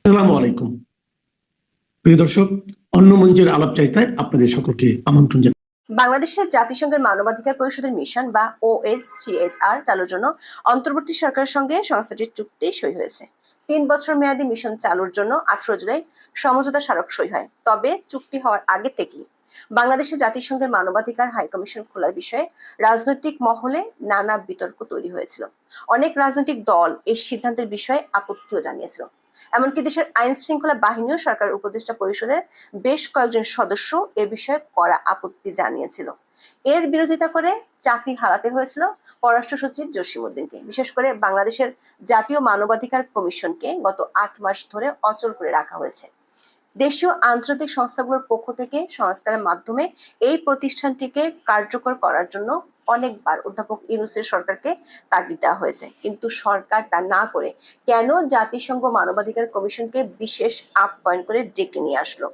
আসসালামু আলাইকুম প্রিয় দর্শক, অন্য মঞ্চের আলাপচারিতায় আপনাদের সকলকে আমন্ত্রণ জানাই। বাংলাদেশের জাতিসংঘের মানবাধিকার পরিষদের মিশন বা OHCHR চালুর জন্য অন্তর্বর্তী সরকারের সঙ্গে সংস্থাটির চুক্তি সই হয়েছে। 3 বছর মেয়াদী মিশন চালুর জন্য 18 জুলাই সমঝোতা স্মারক সই হয়। তবে চুক্তি হওয়ার আগে থেকেই বাংলাদেশে জাতিসংঘের মানবাধিকার হাই কমিশন খোলার বিষয়ে রাজনৈতিক মহলে নানা বিতর্ক তৈরি হয়েছিল। অনেক রাজনৈতিক দল এই সিদ্ধান্তের বিষয়ে আপত্তিও জানিয়েছিল। এমনকি দেশের আইন শৃঙ্খলা বাহিনীও সরকার উপদেষ্টা পরিষদের বেশ কয়েকজন সদস্য এ বিষয়ে কড়া আপত্তি জানিয়েছিল। এর বিরোধিতা করে চাকরি হারাতে হয়েছিল পররাষ্ট্র সচিব জসিমউদ্দিনকে। বিশেষ করে বাংলাদেশের জাতীয় মানবাধিকার কমিশনকে গত 8 মাস ধরে অচল করে রাখা হয়েছে। দেশীয় আন্তর্জাতিক সংস্থাগুলোর পক্ষ থেকে সংস্কারের মাধ্যমে এই প্রতিষ্ঠানটিকে কার্যকর করার জন্য অনেকবার অধ্যাপক ইউনূসের সরকারকে তাগিদ দেওয়া হয়েছে, কিন্তু সরকার তা না করে কেন জাতিসংঘ মানবাধিকার কমিশনকে বিশেষ আপ্যায়ন করে ডেকে নিয়ে আসলো?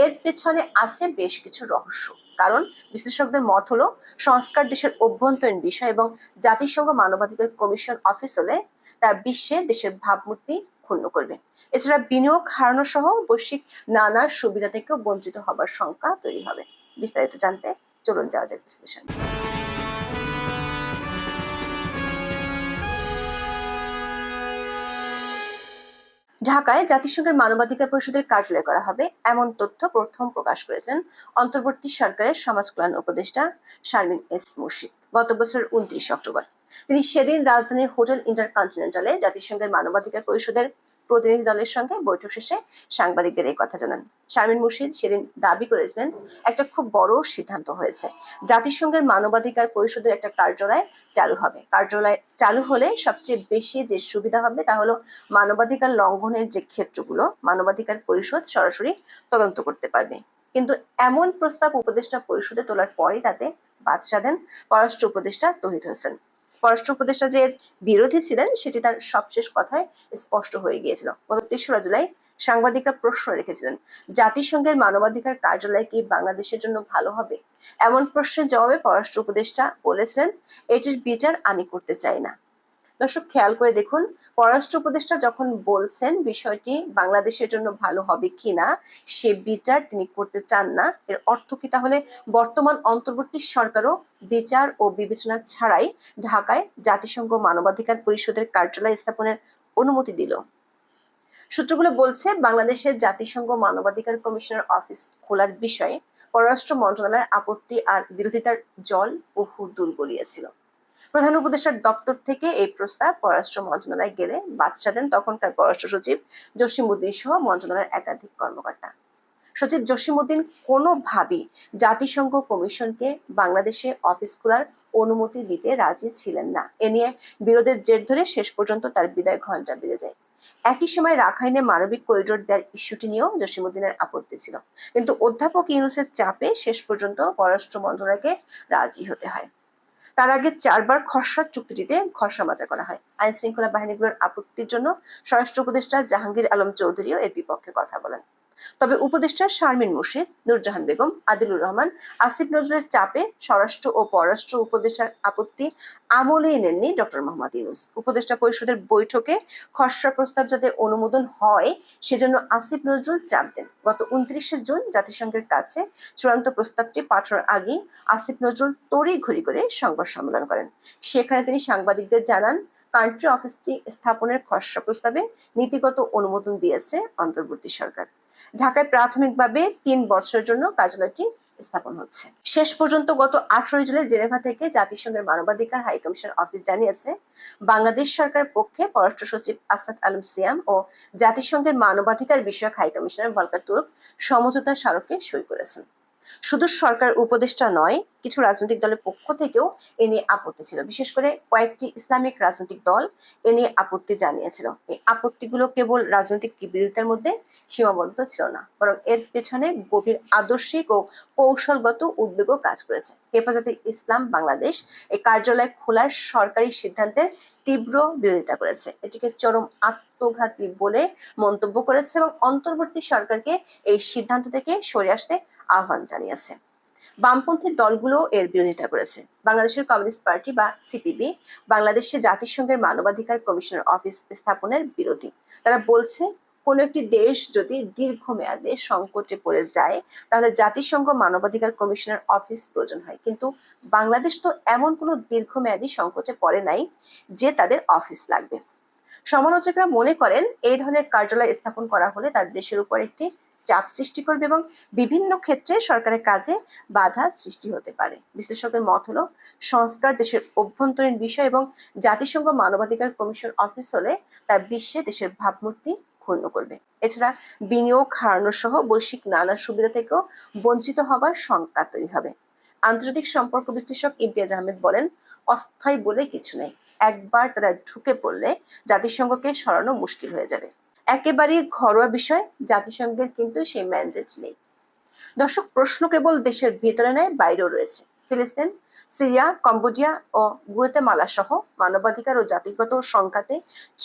এর পেছনে আছে বেশ কিছু রহস্য। কারণ বিশ্লেষকদের মত হলো, সংস্কার দেশের অভ্যন্তরীণ বিষয় এবং জাতিসংঘ মানবাধিকার কমিশন অফিস হলে তা বিশ্বে দেশের ভাবমূর্তি ক্ষুণ্ণ করবে। এছাড়া বিনিয়োগ হারানো সহ বৈশ্বিক নানা সুবিধা থেকেও বঞ্চিত হবার শঙ্কা তৈরি হবে। বিস্তারিত জানতে চলুন যাওয়া যাক বিশ্লেষণ। ঢাকায় জাতিসংঘের মানবাধিকার পরিষদের কার্যালয় করা হবে, এমন তথ্য প্রথম প্রকাশ করেছেন অন্তর্বর্তী সরকারের সমাজ কল্যাণ উপদেষ্টা শারমিন এস মুর্শিদ গত বছরের 29 অক্টোবর। তিনি সেদিন রাজধানীর হোটেল ইন্টারকন্টিনেন্টালে জাতিসংঘের মানবাধিকার পরিষদের প্রতিনিধি দলের সঙ্গে বৈঠক শেষে সাংবাদিকদের এই কথা জানান। শারমিন মুর্শিদ সেদিন দাবি করেছিলেন, একটা খুব বড় সিদ্ধান্ত হয়েছে। জাতিসংঘের মানবাধিকার পরিষদের একটা কার্যালয় চালু হবে। কার্যালয় চালু হলে সবচেয়ে বেশি যে সুবিধা হবে তা হলো মানবাধিকার লঙ্ঘনের যে ক্ষেত্রগুলো মানবাধিকার পরিষদ সরাসরি তদন্ত করতে পারবে। কিন্তু এমন প্রস্তাব উপদেষ্টা পরিষদে তোলার পরই তাতে বাদশা দেন পররাষ্ট্র উপদেষ্টা তৌহিদ হোসেন। পররাষ্ট্র উপদেষ্টা যে বিরোধী ছিলেন সেটি তার সবশেষ কথায় স্পষ্ট হয়ে গিয়েছিল। গত 3রা জুলাই সাংবাদিকরা প্রশ্ন রেখেছিলেন, জাতিসংঘের মানবাধিকার কার্যালয় কি বাংলাদেশের জন্য ভালো হবে? এমন প্রশ্নের জবাবে পররাষ্ট্র উপদেষ্টা বলেছিলেন, এটির বিচার আমি করতে চাই না। দর্শক খেয়াল করে দেখুন, পররাষ্ট্র উপদেষ্টা যখন বলছেন বিষয়টি বাংলাদেশের জন্য ভালো হবে কিনা সে বিচার তিনি করতে চান না, এর অর্থ কি তাহলে বর্তমান অন্তর্বর্তী সরকারও বিচার ও বিবেচনা ছাড়াই ঢাকায় জাতিসংঘ মানবাধিকার পরিষদের কার্যালয় স্থাপনের অনুমতি দিল? সূত্রগুলো বলছে, বাংলাদেশের জাতিসংঘ মানবাধিকার কমিশনের অফিস খোলার বিষয়ে পররাষ্ট্র মন্ত্রণালয়ের আপত্তি আর বিরোধিতার জল বহু দূর গড়িয়েছিল। প্রধান উপদেষ্টার দপ্তর থেকে এই প্রস্তাব পররাষ্ট্র মন্ত্রণালয়ে গেলে বাদশা দেন তখনকার পররাষ্ট্র সচিব জসিমউদ্দিন সহ মন্ত্রণালয়ের একাধিক কর্মকর্তা। সচিব জসিমউদ্দিন কোনোভাবেই জাতিসংঘ কমিশনকে বাংলাদেশে অফিস খোলার অনুমতি দিতে রাজি ছিলেন না। এ নিয়ে বিরোধের জের ধরে শেষ পর্যন্ত তার বিদায় ঘণ্টা বেজে যায়। একই সময় রাখাইনে মানবিক করিডোর দেওয়ার ইস্যুটি নিয়েও জসিমউদ্দিনের আপত্তি ছিল, কিন্তু অধ্যাপক ইউনূসের চাপে শেষ পর্যন্ত পররাষ্ট্র মন্ত্রণালয়কে রাজি হতে হয়। তার আগে 4বার খসড়া চুক্তিটিতে ঘষামাজা করা হয়। আইন শৃঙ্খলা বাহিনীগুলোর আপত্তির জন্য স্বরাষ্ট্র উপদেষ্টা জাহাঙ্গীর আলম চৌধুরীও এর বিপক্ষে কথা বলেন। তবে উপদেষ্টা শারমিন মুর্শিদ, নূরজাহান বেগম, আদিলুর রহমান, আসিফ নজরুলের চাপে স্বরাষ্ট্র ও পররাষ্ট্র উপদেষ্টার আপত্তি আমলেই নেননি ডক্টর মোহাম্মদ ইউনূস। উপদেষ্টা পরিষদের বৈঠকে খসড়া প্রস্তাব যাতে অনুমোদন হয় সেজন্য আসিফ নজরুল চাপ দেন। গত 29 জুন জাতিসংঘের কাছে চূড়ান্ত প্রস্তাবটি পাঠানোর আগেই আসিফ নজরুল তড়িঘড়ি করে সংবাদ সম্মেলন করেন। সেখানে তিনি সাংবাদিকদের জানান, কান্ট্রি অফিসটি স্থাপনের খসড়া প্রস্তাবে নীতিগত অনুমোদন দিয়েছে অন্তর্বর্তী সরকার। ঢাকায় প্রাথমিকভাবে 3 বছরের জন্য কার্যালয়টি স্থাপন হচ্ছে। শেষ পর্যন্ত গত 18 জুলাই জেনেভা থেকে জাতিসংঘের মানবাধিকার হাই কমিশন অফিস জানিয়েছে, বাংলাদেশ সরকারের পক্ষে পররাষ্ট্র সচিব আসাদ আলম সিয়াম ও জাতিসংঘের মানবাধিকার বিষয়ক হাই কমিশনার ভলকার তুর্ক সমঝোতা স্মারকে সই করেছেন। শুধু সরকার উপদেষ্টা নয়, কিছু রাজনৈতিক দলের পক্ষ থেকেও এ নিয়ে আপত্তি ছিল। বিশেষ করে কয়েকটি ইসলামিক রাজনৈতিক দল এ নিয়ে আপত্তি জানিয়েছিল। এই আপত্তিগুলো কেবল রাজনৈতিক বিরোধিতার মধ্যে সীমাবদ্ধ ছিল না, বরং এর পেছনে গভীর আদর্শিক ও কৌশলগত উদ্বেগও কাজ করেছে। হেফাজতে ইসলাম বাংলাদেশ এই কার্যালয় খোলার সরকারি সিদ্ধান্তের তীব্র বিরোধিতা করেছে, এটিকে চরম আত্মঘাতী বলে মন্তব্য করেছে এবং অন্তর্বর্তী সরকারকে এই সিদ্ধান্ত থেকে সরে আসতে আহ্বান জানিয়েছে। বামপন্থী দলগুলো এর বিরোধিতা করেছে। বাংলাদেশের কমিউনিস্ট পার্টি বা সিপিবি বাংলাদেশে জাতিসংঘের মানবাধিকার কমিশনের অফিস স্থাপনের বিরোধী। তারা বলছে, কোনো একটি দেশ যদি দীর্ঘমেয়াদে সংকটে পড়ে যায় তাহলে জাতিসংঘ মানবাধিকার কমিশনের অফিস প্রয়োজন হয়, কিন্তু বাংলাদেশ তো এমন কোনো দীর্ঘমেয়াদী সংকটে পড়ে নাই যে তাদের অফিস লাগবে। সমালোচকরা মনে করেন এই ধরনের কার্যালয় স্থাপন করা হলে তার দেশের উপর একটি চাপ সৃষ্টি করবে এবং বিভিন্ন ক্ষেত্রে সরকারের কাজে বাধা সৃষ্টি হতে পারে। বিশ্লেষকদের মত হলো সংস্কার দেশের অভ্যন্তরীণ বিষয় এবং জাতিসংঘ মানবাধিকার কমিশন অফিস হলে তা বিশ্বে দেশের ভাবমূর্তি ক্ষুণ্ণ করবে। এছাড়া বিনিয়োগ হারানো সহ বৈশ্বিক নানা সুবিধা থেকেও বঞ্চিত হবার শঙ্কা তৈরি হবে। আন্তর্জাতিক সম্পর্ক বিশ্লেষক ইমতিয়াজ আহমেদ বলেন, অস্থায়ী বলে কিছু নেই, একবার তারা ঢুকে পড়লে জাতিসংঘকে সরানো মুশকিল হয়ে যাবে। একেবারে ঘরোয়া বিষয়, জাতিসংঘের কিন্তু সেই ম্যান্ডেট নেই। দর্শক, প্রশ্ন কেবল দেশের ভেতরে নয়, বাইরেও রয়েছে। ফিলিস্তিন, সিরিয়া, কম্বোডিয়া ও গুয়েতেমালা সহ মানবাধিকার ও জাতিগত সংঘাতে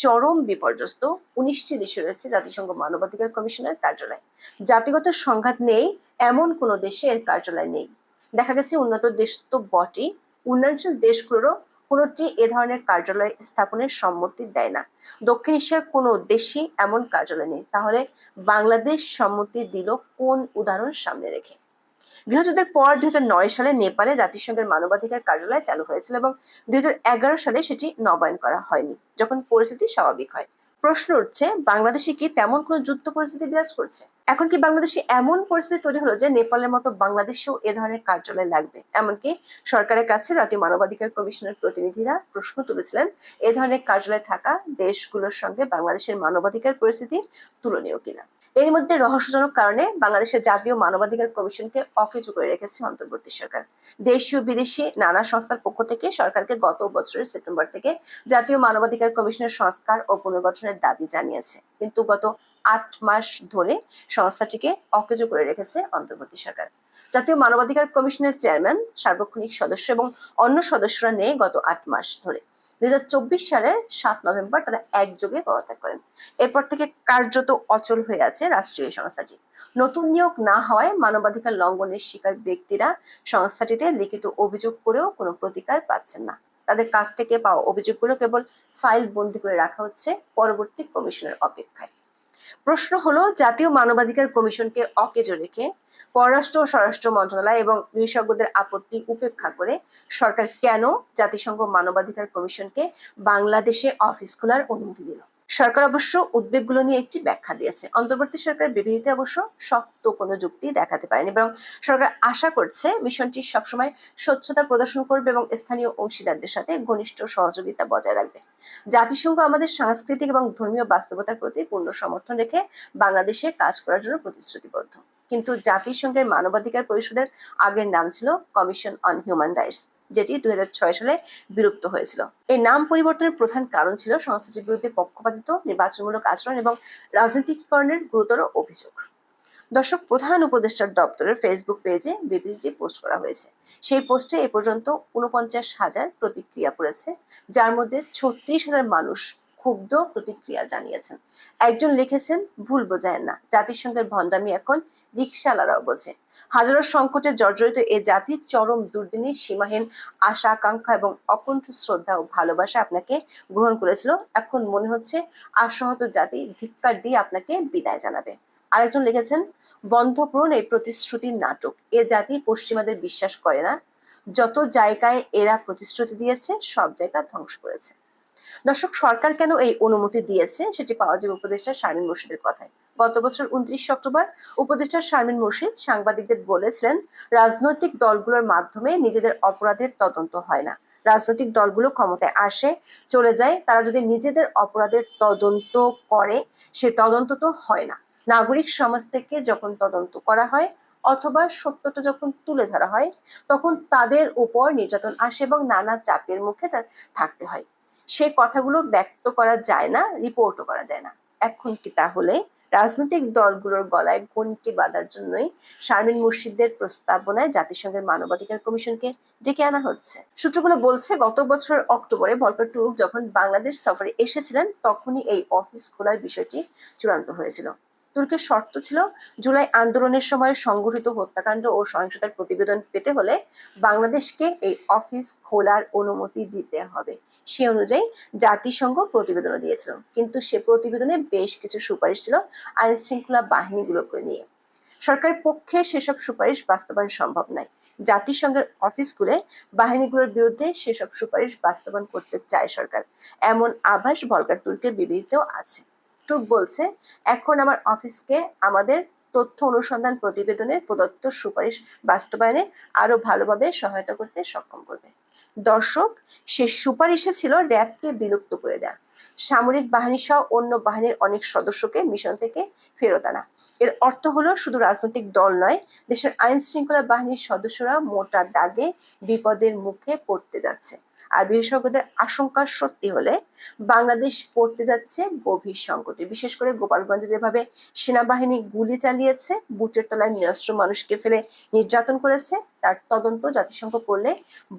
চরম বিপর্যস্ত 19টি দেশে রয়েছে জাতিসংঘ মানবাধিকার কমিশনের কার্যালয়। জাতিগত সংঘাত নেই এমন কোনো দেশে এর কার্যালয় নেই। দেখা গেছে উন্নত দেশ তো বটেই, উন্নয়নশীল দেশগুলোরও কোনোটি এ ধরনের কার্যালয় স্থাপনের সম্মতি দেয় না। দক্ষিণ এশিয়ার কোনো দেশই এমন কার্যালয় নেই। তাহলে বাংলাদেশ সম্মতি দিল কোন উদাহরণ সামনে রেখে? গৃহযুদ্ধের পর 2009 সালে নেপালে জাতিসংঘের মানবাধিকার কার্যালয় চালু হয়েছিল এবং 2011 সালে সেটি নবায়ন করা হয়নি, যখন পরিস্থিতি স্বাভাবিক হয়। প্রশ্ন উঠছে, বাংলাদেশে কি তেমন কোনো যুদ্ধ পরিস্থিতি বিরাজ করছে? এখন কি বাংলাদেশে এমন পরিস্থিতি তৈরি হলো যে নেপালের মতো বাংলাদেশেও এ ধরনের কার্যালয় লাগবে? এমনকি সরকারের কাছে জাতীয় মানবাধিকার কমিশনের প্রতিনিধিরা প্রশ্ন তুলেছিলেন, এ ধরনের কার্যালয় থাকা দেশগুলোর সঙ্গে বাংলাদেশের মানবাধিকার পরিস্থিতি তুলনীয় কিনা। এর মধ্যে রহস্যজনক কারণে বাংলাদেশের জাতীয় মানবাধিকার কমিশনকে অকেজো করে রেখেছে অন্তর্বর্তী সরকার। দেশীয় বিদেশি নানা সংস্থার পক্ষ থেকে সরকারকে গত বছরের সেপ্টেম্বর থেকে জাতীয় মানবাধিকার কমিশনের সংস্কার ও পুনর্গঠনের দাবি জানিয়েছে, কিন্তু গত 8 মাস ধরে সংস্থাটিকে অকেজো করে রেখেছে অন্তর্বর্তী সরকার। জাতীয় মানবাধিকার কমিশনের চেয়ারম্যান, সার্বক্ষণিক সদস্য এবং অন্য সদস্যরা নেই গত 8 মাস ধরে। 2024 সালের 7 নভেম্বর তারা একযোগে পদত্যাগ করেন। এরপর থেকে কার্যত অচল হয়ে আছে রাষ্ট্রীয় সংস্থাটি। নতুন নিয়োগ না হওয়ায় মানবাধিকার লঙ্ঘনের শিকার ব্যক্তিরা সংস্থাটিতে লিখিত অভিযোগ করেও কোনো প্রতিকার পাচ্ছেন না। তাদের কাছ থেকে পাওয়া অভিযোগগুলো কেবল ফাইল বন্দী করে রাখা হচ্ছে পরবর্তী কমিশনের অপেক্ষায়। প্রশ্ন হলো, জাতীয় মানবাধিকার কমিশনকে অকেজো রেখে পররাষ্ট্র ও স্বরাষ্ট্র মন্ত্রণালয় এবং বিশেষজ্ঞদের আপত্তি উপেক্ষা করে সরকার কেন জাতিসংঘ মানবাধিকার কমিশনকে বাংলাদেশে অফিস খোলার অনুমতি দিল? সরকার অবশ্য উদ্বেগগুলো নিয়ে একটি ব্যাখ্যা দিয়েছে। অন্তর্বর্তী সরকারের বিবৃতিতে অবশ্য শক্ত কোনো যুক্তি দেখাতে পারেনি, বরং সরকার আশা করছে মিশনটি সবসময় স্বচ্ছতা প্রদর্শন করবে এবং স্থানীয় অংশীদারদের সাথে ঘনিষ্ঠ সহযোগিতা বজায় রাখবে। জাতিসংঘ আমাদের সাংস্কৃতিক এবং ধর্মীয় বাস্তবতার প্রতি পূর্ণ সমর্থন রেখে বাংলাদেশে কাজ করার জন্য প্রতিশ্রুতিবদ্ধ। কিন্তু জাতিসংঘের মানবাধিকার পরিষদের আগের নাম ছিল কমিশন অন হিউম্যান রাইটস, যেটি 2006 সালে বিলুপ্ত হয়েছিল। এই নাম পরিবর্তনের প্রধান কারণ ছিল সংস্থাটির বিরুদ্ধে পক্ষপাতিত্ব, নির্বাচনমূলক আচরণ এবং রাজনীতিকরণের গুরুতর অভিযোগ। দর্শক, প্রধান উপদেষ্টার দপ্তরের ফেসবুক পেজে বিবৃতি পোস্ট করা হয়েছে। সেই পোস্টে এ পর্যন্ত 49,000 প্রতিক্রিয়া পড়েছে, যার মধ্যে 36,000 মানুষ ক্ষুব্ধ প্রতিক্রিয়া জানিয়েছেন। একজন লিখেছেন, ভুল বোঝায়েন না, জাতিসংঘের ভণ্ডামি এখন রিকশাওয়ালারাও বোঝে। হাজারো সংকটে জর্জরিত এ জাতির চরম দুর্দিনে সীমাহীন আশা আকাঙ্ক্ষা এবং অকুণ্ঠ শ্রদ্ধা ও ভালোবাসা আপনাকে গ্রহণ করেছিল। এখন মনে হচ্ছে আশাহত জাতি ধিক্কার দিয়ে আপনাকে বিদায় জানাবে। আরেকজন লিখেছেন, বন্ধপূরণ এই প্রতিশ্রুতির নাটক, এ জাতি পশ্চিমাদের বিশ্বাস করে না, যত জায়গায় এরা প্রতিশ্রুতি দিয়েছে সব জায়গা ধ্বংস করেছে। দর্শক, সরকার কেন এই অনুমতি দিয়েছে সেটি পাওয়া যাবে উপদেষ্টা শারমিন মুর্শিদের কথায়। গত বছর 29 অক্টোবর উপদেষ্টা শারমিন মুর্শিদ সাংবাদিকদের বলেছিলেন, রাজনৈতিক দলগুলোর মাধ্যমে নিজেদের অপরাধের তদন্ত হয় না। রাজনৈতিক দলগুলো ক্ষমতায় আসে, চলে যায়, তারা যদি নিজেদের অপরাধের তদন্ত করে সে তদন্ত তো হয় না। নাগরিক সমাজ থেকে যখন তদন্ত করা হয় অথবা সত্যটা যখন তুলে ধরা হয় তখন তাদের উপর নির্যাতন আসে এবং নানা চাপের মুখে থাকতে হয়। সে কথাগুলো ব্যক্ত করা যায় না, রিপোর্টও করা যায় না। এখন কি তাহলে রাজনৈতিক দলগুলোর গলায় ঘন্টি বাঁধার জন্যই শারমিন মুর্শিদের প্রস্তাবনায় জাতিসংঘের মানবাধিকার কমিশনকে ডেকে আনা হচ্ছে? সূত্রগুলো বলছে, গত বছর অক্টোবরে ভলকার টুর্ক যখন বাংলাদেশ সফরে এসেছিলেন তখনই এই অফিস খোলার বিষয়টি চূড়ান্ত হয়েছিল। তুর্কের শর্ত ছিল জুলাই আন্দোলনের সময় সংঘটিত হত্যাকাণ্ড ও সহিংসতার প্রতিবেদন পেতে হলে বাংলাদেশকে এই অফিস খোলার অনুমতি দিতে হবে। সে অনুযায়ী জাতিসংঘ প্রতিবেদন দিয়েছিল, কিন্তু সে প্রতিবেদনে বেশ কিছু সুপারিশ ছিল আইন শৃঙ্খলা বাহিনীগুলোকে নিয়ে। সরকারের পক্ষে সেসব সুপারিশ বাস্তবায়ন সম্ভব নয়। জাতিসংঘের অফিস খুলে বাহিনীগুলোর বিরুদ্ধে সেসব সুপারিশ বাস্তবায়ন করতে চায় সরকার, এমন আভাস ভলগার তুর্কের বিবৃতিতেও আছে। তুর্ক বলছে, এখন আমার অফিসকে আমাদের তথ্য অনুসন্ধান প্রতিবেদনে প্রদত্ত সুপারিশ বাস্তবায়নে আরো ভালোভাবে সহায়তা করতে সক্ষম করবে। দর্শক, সে সুপারিশে ছিল র্যাবকে বিলুপ্ত করে দেয়া, সামরিক বাহিনী সহ অন্য বাহিনীর অনেক সদস্যকে মিশন থেকে ফেরত আনা। এর অর্থ হলো শুধু রাজনৈতিক দল নয়, দেশের আইন শৃঙ্খলা বাহিনীর সদস্যরা মোটা দাগে বিপদের মুখে পড়তে যাচ্ছে। আর বিশেষজ্ঞদের আশঙ্কা সত্যি হলে বাংলাদেশ পড়তে যাচ্ছে গভীর সংকটে। বিশেষ করে গোপালগঞ্জে যেভাবে সেনাবাহিনী গুলি চালিয়েছে, বুটের তলায় নিরস্ত্র মানুষকে ফেলে নির্যাতন করেছে, তার তদন্ত জাতিসংঘ করলে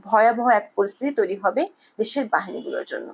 ভয়াবহ এক পরিস্থিতি তৈরি হবে দেশের বাহিনীগুলোর জন্য।